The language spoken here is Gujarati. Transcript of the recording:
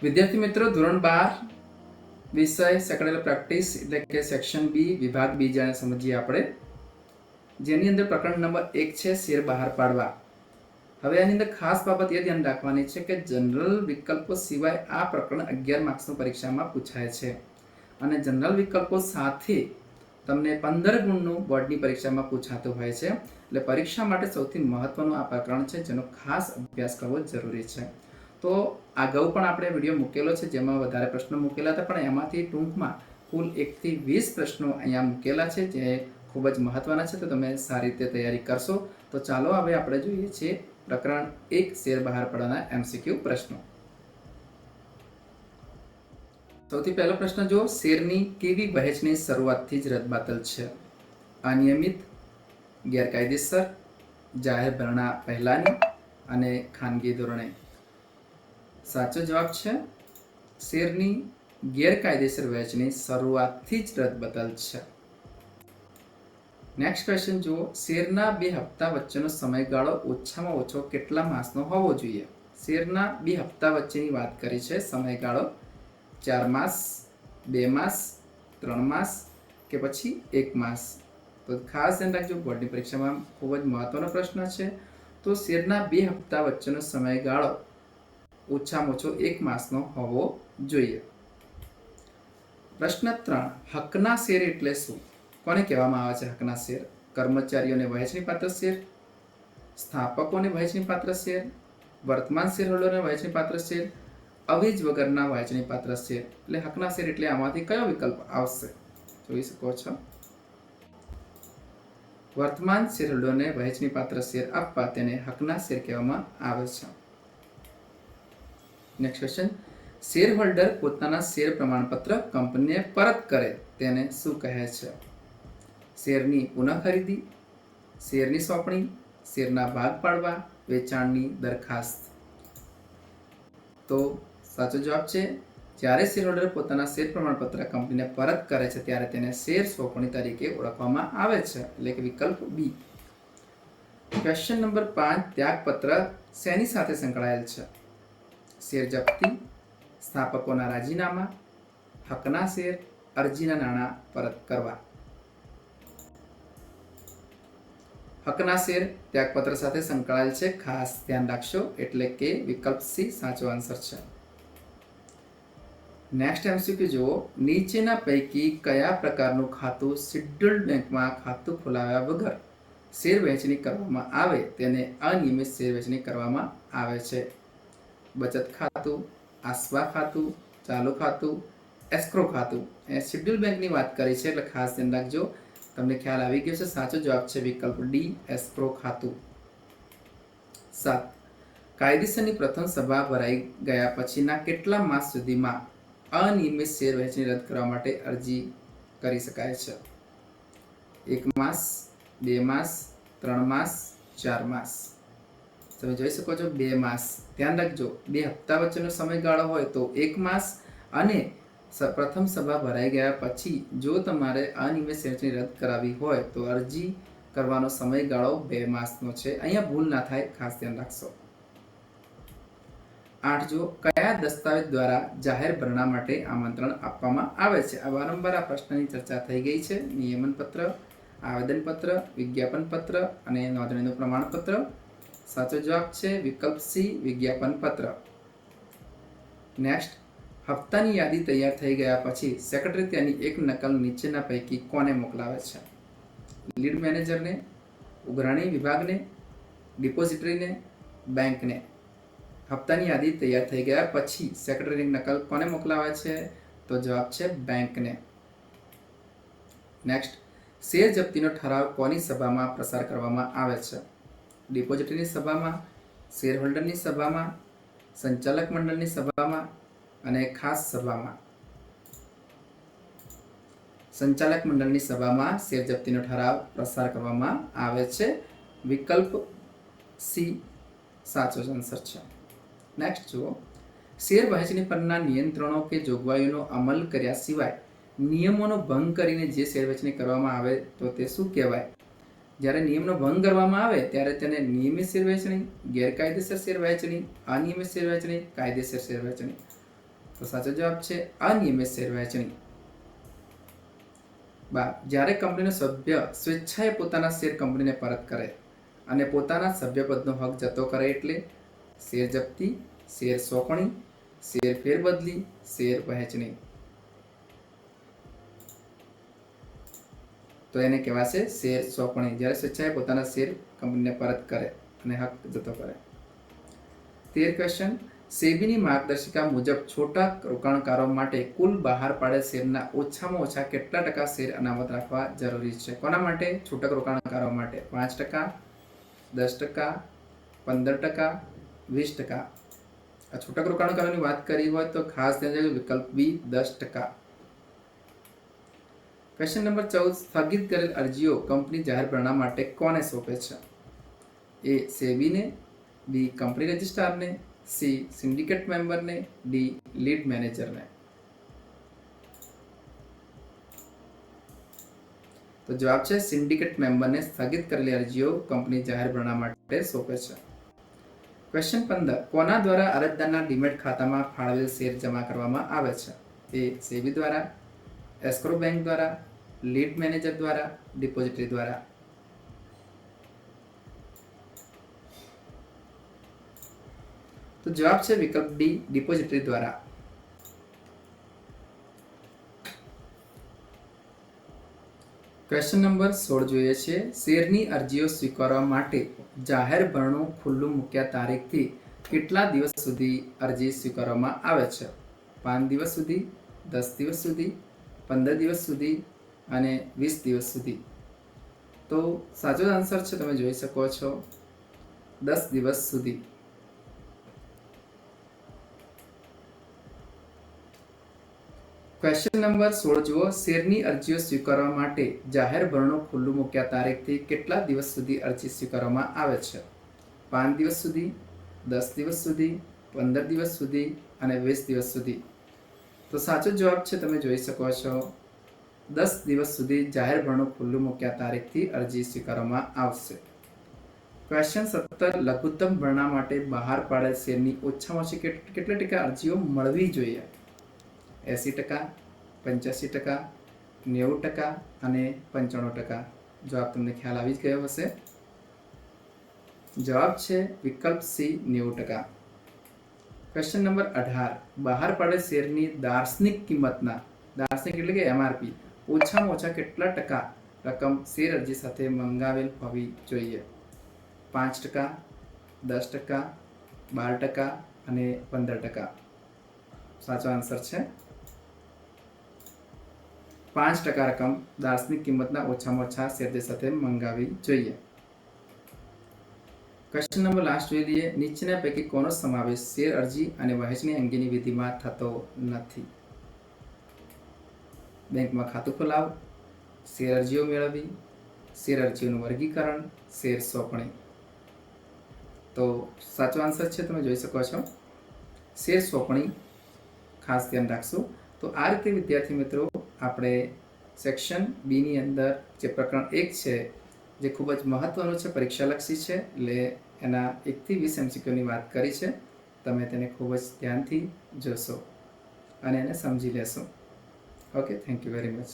વિદ્યાર્થી મિત્રો, ધોરણ 12 વિષય સેકન્ડરી પ્રેક્ટિસ એટલે કે સેક્શન બી વિભાગ બી જાણે સમજીએ આપણે, જેની અંદર પ્રકરણ નંબર 1 છે શેર બહાર પાડવા. હવે આની અંદર ખાસ બાબત એ ધ્યાન રાખવાની છે કે જનરલ વિકલ્પો સિવાય આ પ્રકરણ 11 માર્ક્સની પરીક્ષામાં પૂછાય છે અને જનરલ વિકલ્પો સાથે તમને 15 ગુણનું બોર્ડની પરીક્ષામાં પૂછાતું હોય છે. એટલે પરીક્ષા માટે સૌથી મહત્વનું આ પ્રકરણ છે જેનો ખાસ અભ્યાસ કરવો જરૂરી છે. તો અગાઉ પણ આપણે વિડીયો મૂકેલો છે જેમાં વધારે પ્રશ્નો મૂકેલા હતા, પણ એમાંથી ટૂંકમાં કુલ 1 થી 20 પ્રશ્નો અહીંયા મૂકેલા છે જે ખૂબ જ મહત્વના છે. તો તમે સારી રીતે તૈયારી કરશો. તો ચાલો હવે આપણે જોઈએ છીએ પ્રકરણ 1 શેર બહાર પાડવાના MCQ પ્રશ્નો. સૌથી પહેલો પ્રશ્ન જો, શેરની કેવી વહેંચણી શરૂઆતથી જ રદબાતલ છે? અનિયમિત, ગેરકાયદેસર, જાહેર ભરણા પહેલાની અને ખાનગી ધોરણે. સાચો જવાબ છે શેરની ગેરકાયદેસર વહેંચણી શરૂઆતથી જ રદબદલ છે. નેક્સ્ટ ક્વેશ્ચન જુઓ, શેરના 2 હપ્તા વચ્ચેનો સમયગાળો ઓછામાં ઓછો કેટલા માસનો હોવો જોઈએ? શેરના 2 હપ્તા વચ્ચેની વાત કરી છે. સમયગાળો 4 માસ, 2 માસ, 3 માસ કે પછી 1 માસ? તો ખાસ ધ્યાન રાખજો, બોર્ડની પરીક્ષામાં ખૂબ જ મહત્વનો પ્રશ્ન છે. તો શેરના 2 હપ્તા વચ્ચેનો સમયગાળો ઓછામાં ઓછો 1 માસનો હોવો જોઈએ. પ્રશ્ન 3, હકના શેર એટલે શું? કોને કહેવામાં આવે છે હકના શેર? કર્મચારીઓને વહેંચણીપાત્ર શેર, સ્થાપકોને વહેંચણીપાત્ર શેર, વર્તમાન શેરહોલ્ડરને વહેંચણીપાત્ર શેર, અવેજ વગરના વહેંચણીપાત્ર શેર. એટલે હકના શેર એટલે આમાંથી કયો વિકલ્પ આવશે? જોઈ શકો છો. વર્તમાન શેરહોલ્ડરને વહેંચણીપાત્ર શેર આપવા તેને હકના શેર કહેવામાં આવે છે. નેક્સ્ટ ક્વેશ્ચન, શેર હોલ્ડર પોતાના શેર પ્રમાણપત્ર કંપનીને પરત કરે તેને શું કહે છે? શેરની પુનઃ ખરીદી, શેરની સોંપણી, શેરના ભાગ પાડવા, વેચાણની દરખાસ્ત. તો સાચો જવાબ છે જ્યારે શેર હોલ્ડર પોતાના શેર પ્રમાણપત્ર કંપનીને પરત કરે છે ત્યારે તેને શેર સોંપણી તરીકે ઓળખવામાં આવે છે, એટલે કે વિકલ્પ બી. ક્વેશ્ચન નંબર 5, ત્યાગપત્ર શેની સાથે સંકળાયેલ છે? શેર જપ્તી, સ્થાપકોના રાજીનામા, હકના શેર, અરજીના નાણાં પરત કરવા. હકના શેર ત્યાગપત્ર સાથે સંકળાયેલ છે, ખાસ ધ્યાન રાખશો, એટલે કે વિકલ્પ સી સાચો આન્સર છે. નેક્સ્ટ MCQ જુઓ, નીચેના પૈકી કયા પ્રકારનું ખાતું શેડ્યુલ્ડ બેંકમાં ખાતું ખોલાવ્યા વગર શેર વહેંચણી કરવામાં આવે તેને અનિયમિત શેર વહેંચણી કરવામાં આવે છે? બચત ખાતું, આસવા ખાતું, ચાલુ ખાતું, એસ્ક્રો ખાતું. એ શેડ્યુલ બેંકની વાત કરી છે એટલે ખાસ ધ્યાન રાખજો. તમને ખ્યાલ આવી ગયો છે. સાચો જવાબ છે વિકલ્પ ડી, એસ્ક્રો ખાતું. 7, કાયદેસરની પ્રથમ સભા ભરાઈ ગયા પછીના કેટલા માસ સુધીમાં અનિયમિત શેર વહેંચણી રદ કરવા માટે અરજી કરી શકાય છે? 1 માસ, 2 માસ, 3 માસ, 4 માસ? તમે જોઈ શકો છો 2 માસ. ધ્યાન રાખજો, 2 હપ્તા વચ્ચેનો સમયગાળો હોય તો 1 માસ, અને પ્રથમ સભા ભરાઈ ગયા પછી જો તમારે અનિયમિત શેરવહેંચણી રદ કરાવી હોય તો અરજી કરવાનો સમયગાળો 2 માસનો છે. અહીંયા ભૂલ ના થાય, ખાસ ધ્યાન રાખશો. 8 જો, કયા દસ્તાવેજ દ્વારા જાહેર ભરણા માટે આમંત્રણ આપવામાં આવે છે? આ વારંવાર આ પ્રશ્નની ચર્ચા થઈ ગઈ છે. નિયમન પત્ર, આવેદનપત્ર, વિજ્ઞાપન પત્ર અને નોંધણીનું પ્રમાણપત્ર. સાચો જવાબ છે વિકલ્પ સી, વિજ્ઞાપન પત્ર. નેક્સ્ટ, હપ્તાની યાદી તૈયાર થઈ ગયા પછી સેક્રેટરી તેની એક નકલ નીચેના પૈકી કોને મોકલાવે છે? લીડ મેનેજરને, ઉઘરાણી વિભાગને, ડિપોઝિટરીને, બેંકને? હપ્તાની યાદી તૈયાર થઈ ગયા પછી સેક્રેટરીની નકલ કોને મોકલાવે છે? તો જવાબ છે બેંકને. નેક્સ્ટ, શેર જપ્તીનો ઠરાવ કોની સભામાં પ્રસાર કરવામાં આવે છે? ડિપોઝિટરીની સભામાં, શેર હોલ્ડરની સભામાં, સંચાલક મંડળની સભામાં અને ખાસ સભામાં? સંચાલક મંડળની સભામાં શેર જપ્તીનો ઠરાવ પ્રસાર કરવામાં આવે છે. વિકલ્પ સી સાચો આન્સર છે. નેક્સ્ટ જુઓ, શેર વહેંચણી પરના નિયંત્રણો કે જોગવાઈઓનો અમલ કર્યા સિવાય નિયમોનો ભંગ કરીને જે શેર વહેંચણી કરવામાં આવે તો તે શું કહેવાય? જ્યારે નિયમનો ભંગ કરવામાં આવે ત્યારે તેને નિયમિત શેર વહેંચણી, ગેરકાયદેસર શેર વહેંચણી, અનિયમિત શેર વહેંચણી, કાયદેસર શેર વહેંચણી. તો સાચો જવાબ છે અનિયમિત શેર વહેંચણી. જ્યારે કંપનીનો સભ્ય સ્વેચ્છાએ પોતાના શેર કંપનીને પરત કરે અને પોતાના સભ્યપદનો હક જતો કરે એટલે શેર જપ્તી, શેર સોંપણી, શેર ફેરબદલી, શેર વહેંચણી. તો એને કહેવાશે શેર સોંપણી, જ્યારે સ્વેચ્છાએ પોતાના શેર કંપનીને પરત કરે અને હક જતો કરે. 13 ક્વેશ્ચન, સેબીની માર્ગદર્શિકા મુજબ છોટા રોકાણકારો માટે કુલ બહાર પાડેલ શેરના ઓછામાં ઓછા કેટલા ટકા શેર અનામત રાખવા જરૂરી છે? કોના માટે? છૂટક રોકાણકારો માટે. 5%, 10%, 15%, 20%. આ છૂટક રોકાણકારોની વાત કરી હોય તો ખાસ ધ્યાન રાખજો, વિકલ્પ બી 10%. ક્વેશ્ચન નંબર 14, સ્થગિત કરેલ અરજીઓ કંપની જાહેર ભરણા માટે કોને સોંપે છે? એ સેબીને, બી કંપની રજિસ્ટ્રારને, સી સિન્ડિકેટ મેમ્બરને, ડી લીડ મેનેજરને. તો જવાબ છે સિન્ડિકેટ મેમ્બરને સ્થગિત કરેલી અરજીઓ કંપની જાહેર ભરણા માટે સોંપે છે. ક્વેશ્ચન 15, કોના દ્વારા અરજદારના ડીમેટ ખાતામાં ફાળવેલ શેર જમા કરવામાં આવે છે? એ સેબી દ્વારા, એસ્ક્રો બેંક દ્વારા, લીડ મેનેજર દ્વારા, ડિપોઝિટરી દ્વારા. તો જવાબ છે વિકલ્પ ડી ડિપોઝિટરી દ્વારા. ક્વેશ્ચન નંબર 16 જોઈએ છે, શેરની અરજીઓ સ્વીકારવા માટે જાહેર ભરણું ખુલ્લું મૂક્યા તારીખથી કેટલા દિવસ સુધી અરજી સ્વીકારવામાં આવે છે? 5 દિવસ સુધી, 10 દિવસ સુધી, 15 દિવસ સુધી અને 20 દિવસ સુધી. તો સાચો આન્સર છે, તમે જોઈ શકો છો, 10 દિવસ સુધી. ક્વેશ્ચન નંબર 16 જુઓ, શેરની અરજીઓ સ્વીકારવા માટે જાહેર ભરણું ખુલ્લું મૂક્યા તારીખથી કેટલા દિવસ સુધી અરજી સ્વીકારવામાં આવે છે? 5 દિવસ સુધી, 10 દિવસ સુધી, 15 દિવસ સુધી અને 20 દિવસ સુધી. તો સાચો જવાબ છે, તમે જોઈ શકો છો, 10 દિવસ સુધી જાહેર ભરણું ખુલ્લું મૂક્યા તારીખથી અરજી સ્વીકારવામાં આવશે. ક્વેશ્ચન 17, લઘુત્તમ ભરણા માટે બહાર પાડેલ શેરની ઓછામાં ઓછી કેટલા ટકા અરજીઓ મળવી જોઈએ? 80%, 85%, 90% અને 95%. જવાબ તમને ખ્યાલ આવી જ ગયો હશે. જવાબ છે વિકલ્પ સી 90%. ક્વેશ્ચન નંબર 18, બહાર પાડેલ શેરની દાર્શનિક કિંમતના, દાર્શનિક એટલે કે એમઆરપી, ઓછામાં ઓછા કેટલા ટકા રકમ શેર અરજી સાથે મંગાવેલ હોવી જોઈએ? 5%, 10%, 12% અને 15%. સાચો આન્સર છે 5% રકમ દાર્શનિક કિંમતના ઓછામાં ઓછા શેર સાથે મંગાવવી જોઈએ. ક્વેશ્ચન નંબર લાસ્ટ જોઈ લઈએ, નીચેના પૈકી કોનો સમાવેશ શેર અરજી અને વહેંચણી અંગેની વિધિમાં થતો નથી? બેંકમાં ખાતું ખોલાવવું, શેર અરજીઓ મેળવવી, શેર અરજીઓનું વર્ગીકરણ, શેર સોંપણી. તો સાચો આન્સર છે, તમે જોઈ શકો છો, શેર સોંપણી. ખાસ ધ્યાન રાખશું. તો આ રીતે વિદ્યાર્થી મિત્રો આપણે સેક્શન બીની અંદર જે પ્રકરણ 1 છે, જે ખૂબ જ મહત્વનું છે, પરીક્ષાલક્ષી છે, એટલે એના 1 થી 20 MCQની વાત કરી છે. તમે તેને ખૂબ જ ધ્યાનથી જોશો અને એને સમજી લેશો. Okay, thank you very much.